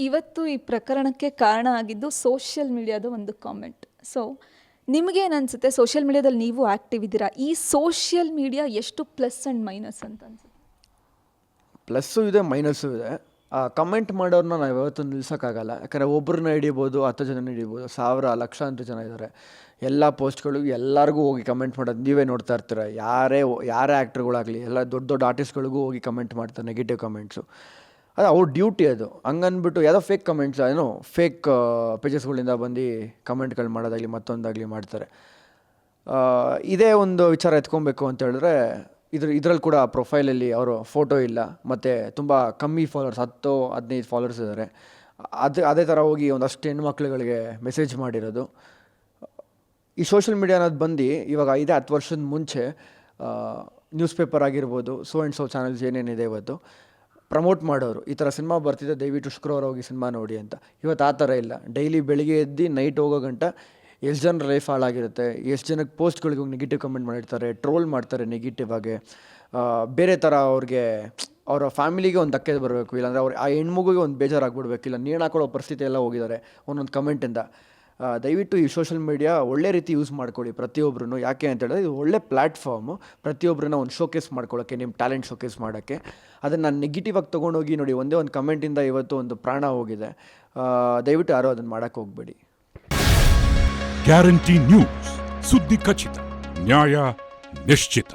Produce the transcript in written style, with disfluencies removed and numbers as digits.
ಇವತ್ತು ಈ ಪ್ರಕರಣಕ್ಕೆ ಕಾರಣ ಆಗಿದ್ದು ಸೋಷಿಯಲ್ ಮೀಡಿಯಾದ ಒಂದು ಕಾಮೆಂಟ್. ಸೊ ನಿಮಗೇನು ಅನಿಸುತ್ತೆ, ಸೋಷಿಯಲ್ ಮೀಡಿಯಾದಲ್ಲಿ ನೀವು ಆ್ಯಕ್ಟಿವ್ ಇದ್ದೀರಾ, ಈ ಸೋಷಿಯಲ್ ಮೀಡಿಯಾ ಎಷ್ಟು ಪ್ಲಸ್ ಆ್ಯಂಡ್ ಮೈನಸ್ ಅಂತ ಅನ್ಸುತ್ತೆ? ಪ್ಲಸ್ಸು ಇದೆ, ಮೈನಸ್ಸು ಇದೆ. ಕಮೆಂಟ್ ಮಾಡೋರನ್ನ ನಾವು ಯಾವತ್ತೂ ನಿಲ್ಸೋಕ್ಕಾಗಲ್ಲ. ಯಾಕಂದರೆ ಒಬ್ಬರನ್ನ ಹಿಡಿಬೋದು, 10 ಜನ ಹಿಡಿಬೋದು, 1000 ಲಕ್ಷಾಂತರ ಜನ ಇದ್ದಾರೆ. ಎಲ್ಲ ಪೋಸ್ಟ್ಗಳಿಗೂ ಎಲ್ಲರಿಗೂ ಹೋಗಿ ಕಮೆಂಟ್ ಮಾಡೋದು ನೀವೇ ನೋಡ್ತಾ ಇರ್ತೀರ. ಯಾರೇ ಆ್ಯಕ್ಟ್ರುಗಳಾಗಲಿ, ಎಲ್ಲ ದೊಡ್ಡ ದೊಡ್ಡ ಆರ್ಟಿಸ್ಟ್ಗಳಿಗೂ ಹೋಗಿ ಕಮೆಂಟ್ ಮಾಡ್ತಾರೆ, ನೆಗೆಟಿವ್ ಕಮೆಂಟ್ಸು. ಅದು ಅವ್ರ ಡ್ಯೂಟಿ ಅದು. ಹಂಗನ್ಬಿಟ್ಟು ಯಾವುದೋ ಫೇಕ್ ಕಮೆಂಟ್ಸ್, ಏನೋ ಫೇಕ್ ಪೇಜಸ್ಗಳಿಂದ ಬಂದು ಕಮೆಂಟ್ಗಳು ಮಾಡೋದಾಗಲಿ ಮತ್ತೊಂದಾಗಲಿ ಮಾಡ್ತಾರೆ. ಇದೇ ಒಂದು ವಿಚಾರ ಎತ್ಕೊಬೇಕು ಅಂತ ಹೇಳಿದ್ರೆ, ಇದರಲ್ಲಿ ಕೂಡ ಪ್ರೊಫೈಲಲ್ಲಿ ಅವರು ಫೋಟೋ ಇಲ್ಲ, ಮತ್ತು ತುಂಬ ಕಮ್ಮಿ ಫಾಲೋವರ್ಸ್, 10-15 ಫಾಲೋವರ್ಸ್ ಇದ್ದಾರೆ. ಅದೇ ಥರ ಹೋಗಿ ಒಂದಷ್ಟು ಹೆಣ್ಮಕ್ಳುಗಳಿಗೆ ಮೆಸೇಜ್ ಮಾಡಿರೋದು. ಈ ಸೋಷಿಯಲ್ ಮೀಡಿಯಾ ಅನ್ನೋದು ಬಂದು ಇವಾಗ 5-10 ವರ್ಷದ ಮುಂಚೆ ನ್ಯೂಸ್ ಪೇಪರ್ ಆಗಿರ್ಬೋದು, ಸೋ ಆ್ಯಂಡ್ ಸೋ ಚಾನಲ್ಸ್ ಏನೇನಿದೆ ಇವತ್ತು ಪ್ರಮೋಟ್ ಮಾಡೋರು, ಈ ಥರ ಸಿನಿಮಾ ಬರ್ತಿದೆ, ದಯವಿಟ್ಟು ಶುಕ್ರವಾರ ಹೋಗಿ ಸಿನಿಮಾ ನೋಡಿ ಅಂತ. ಇವತ್ತು ಆ ಥರ ಇಲ್ಲ. ಡೈಲಿ ಬೆಳಿಗ್ಗೆ ಎದ್ದು ನೈಟ್ ಹೋಗೋ ಗಂಟ ಎಷ್ಟು ಜನರ ಲೈಫ್ ಹಾಳಾಗಿರುತ್ತೆ, ಎಷ್ಟು ಜನಕ್ಕೆ ಪೋಸ್ಟ್ಗಳಿಗೆ ಹೋಗಿ ನೆಗೆಟಿವ್ ಕಮೆಂಟ್ ಮಾಡಿರ್ತಾರೆ, ಟ್ರೋಲ್ ಮಾಡ್ತಾರೆ ನೆಗೆಟಿವ್ ಆಗಿ. ಬೇರೆ ಥರ ಅವ್ರಿಗೆ ಅವರ ಫ್ಯಾಮಿಲಿಗೆ ಒಂದು ಧಕ್ಕೆ ಬರಬೇಕು, ಇಲ್ಲಾಂದರೆ ಆ ಹೆಣ್ಮಗುಗೆ ಒಂದು ಬೇಜಾರಾಗ್ಬಿಡ್ಬೇಕು, ಇಲ್ಲ ನೇಣು ಹಾಕೊಳ್ಳೋ ಪರಿಸ್ಥಿತಿ ಎಲ್ಲ ಹೋಗಿದ್ದಾರೆ ಒಂದೊಂದು ಕಮೆಂಟಿಂದ. ದಯವಿಟ್ಟು ಈ ಸೋಷಿಯಲ್ ಮೀಡಿಯಾ ಒಳ್ಳೆ ರೀತಿ ಯೂಸ್ ಮಾಡ್ಕೊಳ್ಳಿ ಪ್ರತಿಯೊಬ್ಬರೂ. ಯಾಕೆ ಅಂತ ಹೇಳಿದ್ರೆ ಇದು ಒಳ್ಳೆ ಪ್ಲ್ಯಾಟ್ಫಾರ್ಮು, ಪ್ರತಿಯೊಬ್ಬರನ್ನ ಒಂದು ಶೋಕೇಸ್ ಮಾಡ್ಕೊಳ್ಳೋಕ್ಕೆ, ನಿಮ್ಮ ಟ್ಯಾಲೆಂಟ್ ಶೋಕೇಸ್ ಮಾಡೋಕ್ಕೆ. ಅದನ್ನು ನೆಗೆಟಿವ್ ಆಗಿ ತೊಗೊಂಡೋಗಿ ನೋಡಿ, ಒಂದೇ ಒಂದು ಕಮೆಂಟಿಂದ ಇವತ್ತು ಒಂದು ಪ್ರಾಣ ಹೋಗಿದೆ. ದಯವಿಟ್ಟು ಯಾರೂ ಅದನ್ನು ಮಾಡೋಕ್ಕೆ ಹೋಗಬೇಡಿ. ಗ್ಯಾರಂಟಿ ನ್ಯೂಸ್, ಸುದ್ದಿ ಖಚಿತ, ನ್ಯಾಯ ನಿಶ್ಚಿತ.